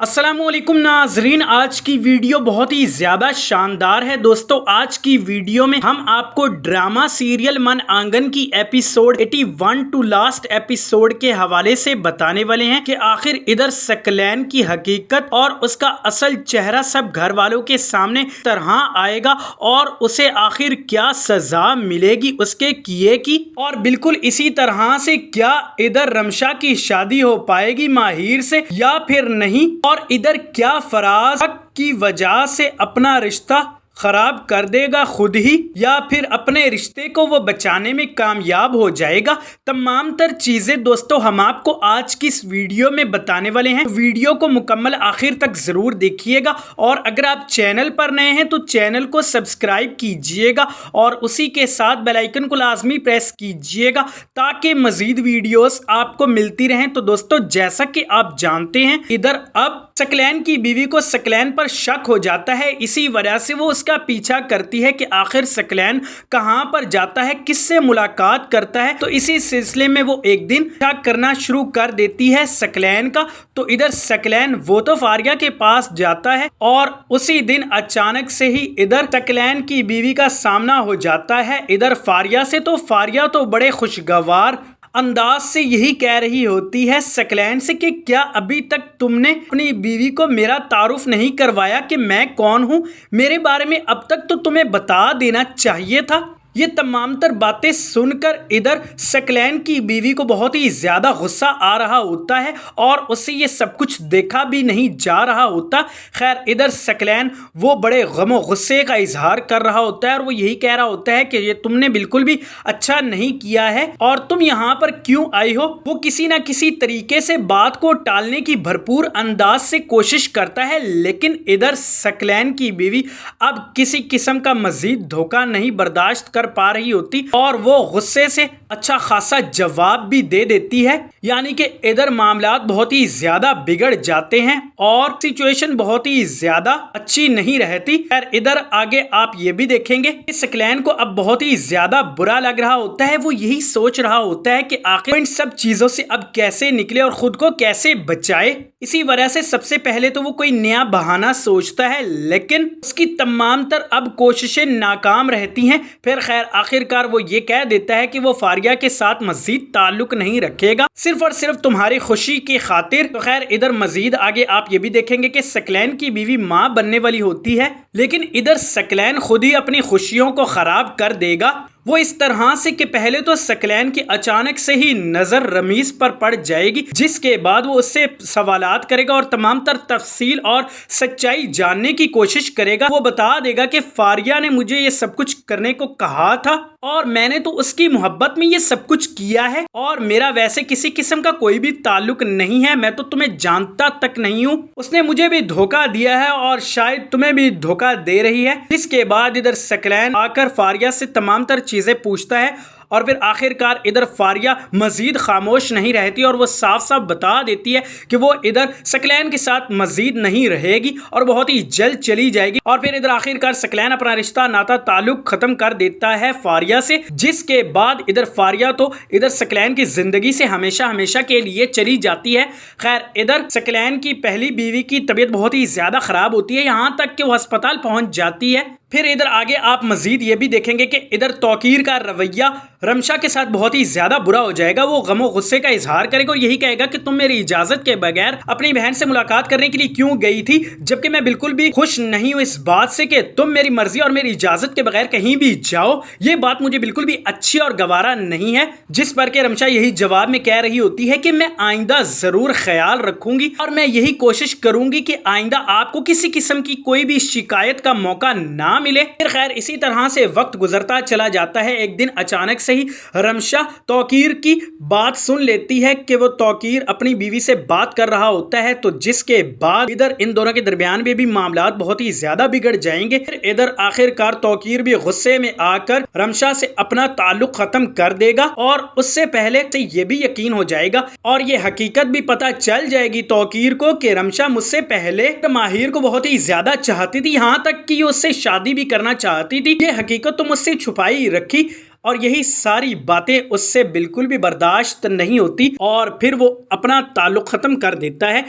अस्सलामुअलैकुम नाजरीन, आज की वीडियो बहुत ही ज़्यादा शानदार है। दोस्तों, आज की वीडियो में हम आपको ड्रामा सीरियल मन आंगन की एपिसोड 81 टू लास्ट एपिसोड के हवाले से बताने वाले हैं कि आखिर इधर सकलैन की हकीकत और उसका असल चेहरा सब घर वालों के सामने तरह आएगा और उसे आखिर क्या सज़ा मिलेगी उसके किए की, और बिल्कुल इसी तरह से क्या इधर रमशा की शादी हो पाएगी माहिर से या फिर नहीं, और इधर क्या फराज की वजह से अपना रिश्ता खराब कर देगा खुद ही या फिर अपने रिश्ते को वो बचाने में कामयाब हो जाएगा। तमाम तर चीज़ें दोस्तों हम आपको आज की इस वीडियो में बताने वाले हैं। वीडियो को मुकम्मल आखिर तक ज़रूर देखिएगा और अगर आप चैनल पर नए हैं तो चैनल को सब्सक्राइब कीजिएगा और उसी के साथ बेल आइकन को लाजमी प्रेस कीजिएगा ताकि मज़ीद वीडियोस आपको मिलती रहें। तो दोस्तों, जैसा कि आप जानते हैं, इधर अब सकलैन की बीवी को सकलैन पर शक हो जाता है। इसी वजह से वो उसका पीछा करती है कि आखिर सकलैन कहां पर जाता है, किससे मुलाकात करता है। तो इसी सिलसिले में वो एक दिन शक करना शुरू कर देती है सकलैन का। तो इधर सकलैन वो तो फारिया के पास जाता है और उसी दिन अचानक से ही इधर सकलैन की बीवी का सामना हो जाता है इधर फारिया से। तो फारिया तो बड़े खुशगवार अंदाज से यही कह रही होती है सकलैन से कि क्या अभी तक तुमने अपनी बीवी को मेरा तारुफ नहीं करवाया कि मैं कौन हूँ, मेरे बारे में अब तक तो तुम्हें बता देना चाहिए था। ये तमाम तर बातें सुनकर इधर सकलैन की बीवी को बहुत ही ज़्यादा गुस्सा आ रहा होता है और उससे ये सब कुछ देखा भी नहीं जा रहा होता। खैर, इधर सकलैन वो बड़े गमो गुस्से का इजहार कर रहा होता है और वो यही कह रहा होता है कि ये तुमने बिल्कुल भी अच्छा नहीं किया है और तुम यहाँ पर क्यों आई हो। वो किसी ना किसी तरीके से बात को टालने की भरपूर अंदाज से कोशिश करता है, लेकिन इधर सकलैन की बीवी अब किसी किस्म का मजीद धोखा नहीं बर्दाश्त कर पा रही होती और वो गुस्से से अच्छा खासा जवाब भी दे देती है। यानी कि इधर मामलात बहुत ही ज्यादा बिगड़ जाते हैं और सिचुएशन बहुत ही ज्यादा अच्छी नहीं रहती। खैर, इधर आगे आप ये भी देखेंगे कि सकलैन को अब बहुत ही ज्यादा बुरा लग रहा होता है। वो यही सोच रहा होता है कि आखिर इन सब चीजों से अब कैसे निकले और खुद को कैसे बचाए। इसी वजह से सबसे पहले तो वो कोई नया बहाना सोचता है, लेकिन उसकी तमाम तर अब कोशिशें नाकाम रहती हैं। फिर खैर आखिरकार वो ये कह देता है कि वो फारिया के साथ मजीद ताल्लुक नहीं रखेगा, सिर्फ और सिर्फ तुम्हारी खुशी की खातिर। तो खैर, इधर मजीद आगे आप ये भी देखेंगे कि सकलैन की बीवी माँ बनने वाली होती है, लेकिन इधर सकलैन खुद ही अपनी खुशियों को खराब कर देगा। वो इस तरह से कि पहले तो सकलैन की अचानक से ही नजर रमीज पर पड़ जाएगी, जिसके बाद वो उससे सवालात करेगा और तमाम तर तफसील और सच्चाई जानने की कोशिश करेगा। वो बता देगा कि फारिया ने मुझे ये सब कुछ करने को कहा था और मैंने तो उसकी मोहब्बत में ये सब कुछ किया है और मेरा वैसे किसी किस्म का कोई भी ताल्लुक नहीं है, मैं तो तुम्हें जानता तक नहीं हूँ। उसने मुझे भी धोखा दिया है और शायद तुम्हें भी धोखा दे रही है। इसके बाद इधर सकलैन आकर फारिया से तमाम तर चीजें पूछता है और फिर आखिरकार इधर फारिया मजीद खामोश नहीं रहती और वो साफ साफ बता देती है कि वो इधर सकलैन के साथ मजीद नहीं रहेगी और बहुत ही जल्द चली जाएगी। और फिर इधर आखिरकार सकलैन अपना रिश्ता नाता ताल्लुक खत्म कर देता है फारिया से, जिसके बाद इधर फारिया तो इधर सकलैन की जिंदगी से हमेशा हमेशा के लिए चली जाती है। खैर, इधर सकलैन की पहली बीवी की तबीयत बहुत ही ज्यादा खराब होती है, यहाँ तक कि वो अस्पताल पहुंच जाती है। फिर इधर आगे आप मजीद ये भी देखेंगे कि इधर तौकीर का रवैया रमशा के साथ बहुत ही ज्यादा बुरा हो जाएगा। वो गमो गुस्से का इजहार करेगा और यही कहेगा कि तुम मेरी इजाजत के बगैर अपनी बहन से मुलाकात करने के लिए क्यों गई थी, जबकि मैं बिल्कुल भी खुश नहीं हूं इस बात से कि तुम मेरी मर्जी और मेरी इजाजत के बगैर कहीं भी जाओ। ये बात मुझे बिल्कुल भी अच्छी और गवारा नहीं है। जिस पर के रमशा यही जवाब में कह रही होती है कि मैं आइंदा जरूर ख्याल रखूंगी और मैं यही कोशिश करूंगी कि आइंदा आपको किसी किस्म की कोई भी शिकायत का मौका ना मिले। फिर खैर इसी तरह से वक्त गुजरता चला जाता है। एक दिन अचानक से ही रमशा तौकीर की बात सुन लेती है कि वो तौकीर अपनी बीवी से बात कर रहा होता है, तो जिसके बाद इधर इन दोनों के दरमियान में भी मामलात बहुत ही ज्यादा बिगड़ जाएंगे। फिर इधर आखिरकार तौकीर भी गुस्से में आकर रमशा से अपना ताल्लुक खत्म कर देगा और उससे पहले से ये भी यकीन हो जाएगा और ये हकीकत भी पता चल जाएगी तौकीर को कि रमशा मुझसे पहले माहिर को बहुत ही ज्यादा चाहती थी, यहाँ तक कि उससे शादी भी करना चाहती थी। ये हकीकत तो मुझसे छुपाई रखी। اور یہی ساری باتیں اس سے بالکل بھی برداشت نہیں ہوتی اور پھر وہ اپنا تعلق ختم کر دیتا ہے،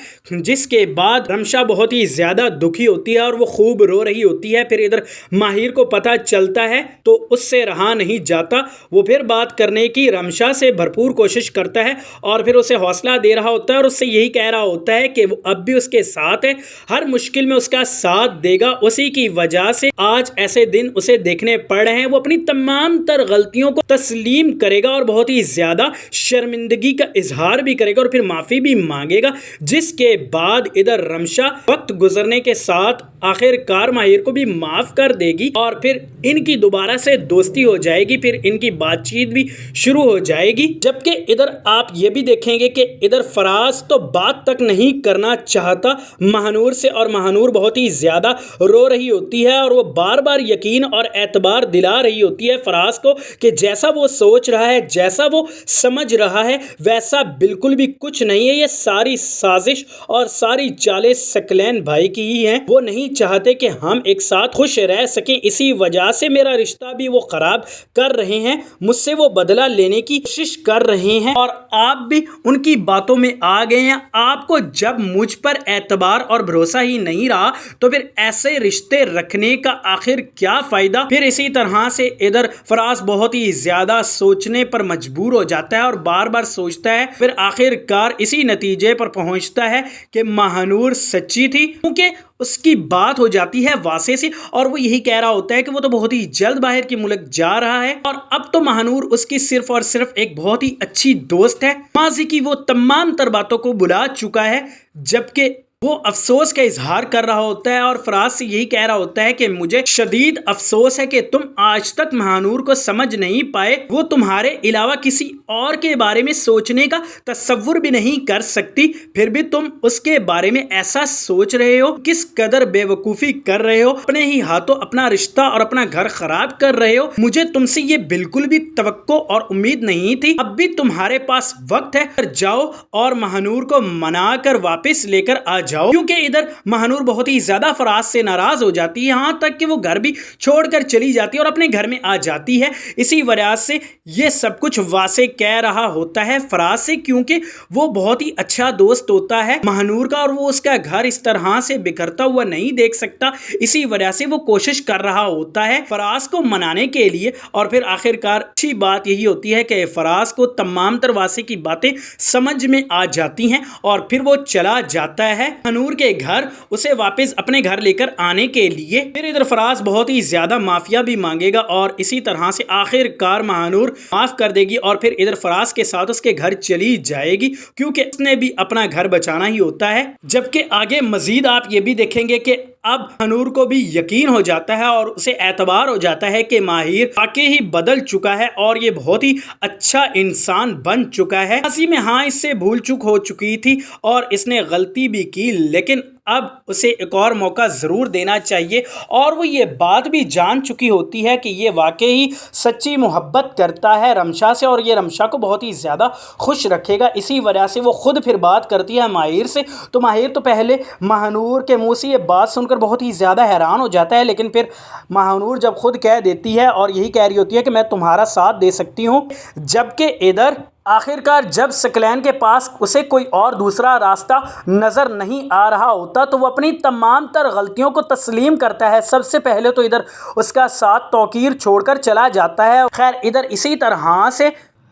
جس کے بعد رمشا بہت ہی زیادہ دکھی ہوتی ہے اور وہ خوب رو رہی ہوتی ہے۔ پھر ادھر ماہر کو پتہ چلتا ہے تو اس سے رہا نہیں جاتا، وہ پھر بات کرنے کی رمشا سے بھرپور کوشش کرتا ہے اور پھر اسے حوصلہ دے رہا ہوتا ہے اور اس سے یہی کہہ رہا ہوتا ہے کہ وہ اب بھی اس کے ساتھ ہے، ہر مشکل میں اس کا ساتھ دے گا، اسی کی وجہ سے آج ایسے دن اسے دیکھنے پڑ رہے ہیں۔ وہ اپنی تمام تر غلطیوں کو تسلیم کرے گا اور بہت ہی زیادہ شرمندگی کا اظہار بھی کرے گا اور پھر معافی بھی مانگے گا، جس کے بعد ادھر رمشا وقت گزرنے کے ساتھ آخر کار ماہر کو بھی معاف کر دے گی اور پھر ان کی دوبارہ سے دوستی ہو جائے گی، پھر ان کی بات چیت بھی شروع ہو جائے گی۔ جبکہ ادھر آپ یہ بھی دیکھیں گے کہ ادھر فراز تو بات تک نہیں کرنا چاہتا مہنور سے، اور مہنور بہت ہی زیادہ رو رہی ہوتی ہے اور وہ بار بار یقین اور اعتبار دلا رہی ہوتی ہے فراز کو کہ جیسا وہ سوچ رہا ہے، جیسا وہ سمجھ رہا ہے، ویسا بالکل بھی کچھ نہیں ہے، یہ ساری سازش اور ساری چالیں ثقلین بھائی کی ہی ہیں، وہ نہیں چاہتے کہ ہم ایک ساتھ خوش رہ سکیں، اسی وجہ سے میرا رشتہ بھی وہ خراب کر رہے ہیں، مجھ سے وہ بدلہ لینے کی کوشش کر رہے ہیں اور آپ بھی ان کی باتوں میں آ گئے ہیں۔ آپ کو جب مجھ پر اعتبار اور بھروسہ ہی نہیں رہا تو پھر ایسے رشتے رکھنے کا آخر کیا فائدہ؟ پھر اسی طرح سے ادھر فراز بہت ہی زیادہ سوچنے پر مجبور ہو جاتا ہے اور بار بار سوچتا ہے، پھر آخر کار اسی نتیجے پر پہنچتا ہے کہ مہنور سچی تھی، کیونکہ اس کی بات ہو جاتی ہے واسع سے اور وہ یہی کہہ رہا ہوتا ہے کہ وہ تو بہت ہی جلد باہر کے ملک جا رہا ہے اور اب تو مہنور اس کی صرف اور صرف ایک بہت ہی اچھی دوست ہے، ماضی کی وہ تمام تر باتوں کو بھلا چکا ہے، جبکہ وہ افسوس کا اظہار کر رہا ہوتا ہے اور فراز سے یہی کہہ رہا ہوتا ہے کہ مجھے شدید افسوس ہے کہ تم آج تک مہنور کو سمجھ نہیں پائے، وہ تمہارے علاوہ کسی اور کے بارے میں سوچنے کا تصور بھی نہیں کر سکتی، پھر بھی تم اس کے بارے میں ایسا سوچ رہے ہو، کس قدر بے وقوفی کر رہے ہو، اپنے ہی ہاتھوں اپنا رشتہ اور اپنا گھر خراب کر رہے ہو، مجھے تم سے یہ بالکل بھی توقع اور امید نہیں تھی، اب بھی تمہارے پاس وقت ہے، جاؤ اور مہنور کو منا کر واپس لے کر آ جاؤ، کیونکہ ادھر مہنور بہت ہی زیادہ فراز سے ناراض ہو جاتی ہے، یہاں تک کہ وہ گھر بھی چھوڑ کر چلی جاتی ہے اور اپنے گھر میں آ جاتی ہے۔ اسی وجہ سے یہ سب کچھ واضح کہہ رہا ہوتا ہے فراز سے، کیونکہ وہ بہت ہی اچھا دوست ہوتا ہے مہنور کا اور وہ اس کا گھر اس طرح سے بکھرتا ہوا نہیں دیکھ سکتا، اسی وجہ سے وہ کوشش کر رہا ہوتا ہے فراز کو منانے کے لیے اور پھر آخر کار اچھی بات یہی ہوتی ہے کہ فراز کو تمام تر واضح کی باتیں سمجھ میں آ جاتی ہیں اور پھر وہ چلا جاتا ہے مہنور کے گھر اسے واپس اپنے گھر لے کر آنے کے لیے۔ پھر ادھر فراز بہت ہی زیادہ معافیا بھی مانگے گا اور اسی طرح سے آخر کار مہنور معاف کر دے گی اور پھر ادھر فراز کے ساتھ اس کے گھر چلی جائے گی، کیونکہ اس نے بھی اپنا گھر بچانا ہی ہوتا ہے۔ جبکہ آگے مزید آپ یہ بھی دیکھیں گے کہ اب مہنور کو بھی یقین ہو جاتا ہے اور اسے اعتبار ہو جاتا ہے کہ ماہر واقعی ہی بدل چکا ہے اور یہ بہت ہی اچھا انسان بن چکا ہے، ماضی میں ہاں اس سے بھول چک ہو چکی تھی اور اس نے غلطی بھی کی، لیکن اب اسے ایک اور موقع ضرور دینا چاہیے اور وہ یہ بات بھی جان چکی ہوتی ہے کہ یہ واقعی سچی محبت کرتا ہے رمشا سے اور یہ رمشا کو بہت ہی زیادہ خوش رکھے گا، اسی وجہ سے وہ خود پھر بات کرتی ہے ماہر سے۔ تو ماہر تو پہلے مہنور کے منہ سے یہ بات سن کر بہت ہی زیادہ حیران ہو جاتا ہے، لیکن پھر مہنور جب خود کہہ دیتی ہے اور یہی کہہ رہی ہوتی ہے کہ میں تمہارا ساتھ دے سکتی ہوں، جبکہ ادھر آخر کار جب ثقلین کے پاس اسے کوئی اور دوسرا راستہ نظر نہیں آ رہا ہوتا تو وہ اپنی تمام تر غلطیوں کو تسلیم کرتا ہے۔ سب سے پہلے تو ادھر اس کا ساتھ توقیر چھوڑ کر چلا جاتا ہے، خیر ادھر اسی طرح سے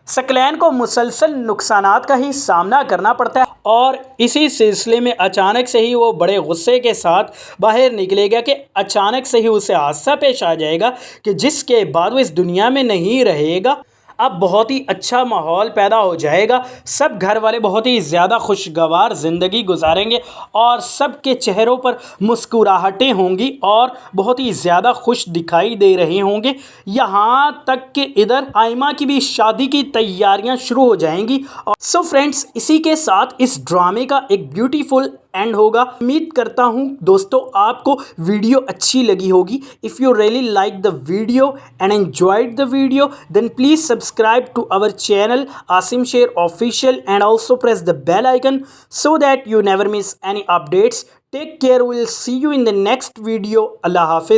ثقلین کو مسلسل نقصانات کا ہی سامنا کرنا پڑتا ہے اور اسی سلسلے میں اچانک سے ہی وہ بڑے غصے کے ساتھ باہر نکلے گا کہ اچانک سے ہی اسے حادثہ پیش آ جائے گا کہ جس کے بعد وہ اس دنیا میں نہیں رہے گا۔ اب بہت ہی اچھا ماحول پیدا ہو جائے گا، سب گھر والے بہت ہی زیادہ خوشگوار زندگی گزاریں گے اور سب کے چہروں پر مسکراہٹیں ہوں گی اور بہت ہی زیادہ خوش دکھائی دے رہے ہوں گے، یہاں تک کہ ادھر آئمہ کی بھی شادی کی تیاریاں شروع ہو جائیں گی۔ سو فرینڈز، اسی کے ساتھ اس ڈرامے کا ایک بیوٹیفل اینڈ ہوگا۔ امید کرتا ہوں دوستو آپ کو ویڈیو اچھی لگی ہوگی۔ If you really like the video and enjoyed the video, then please subscribe to our channel Asim Sher Official and also press the bell icon so that you never miss any updates. Take care. We'll see you in the next video. Allah Hafiz.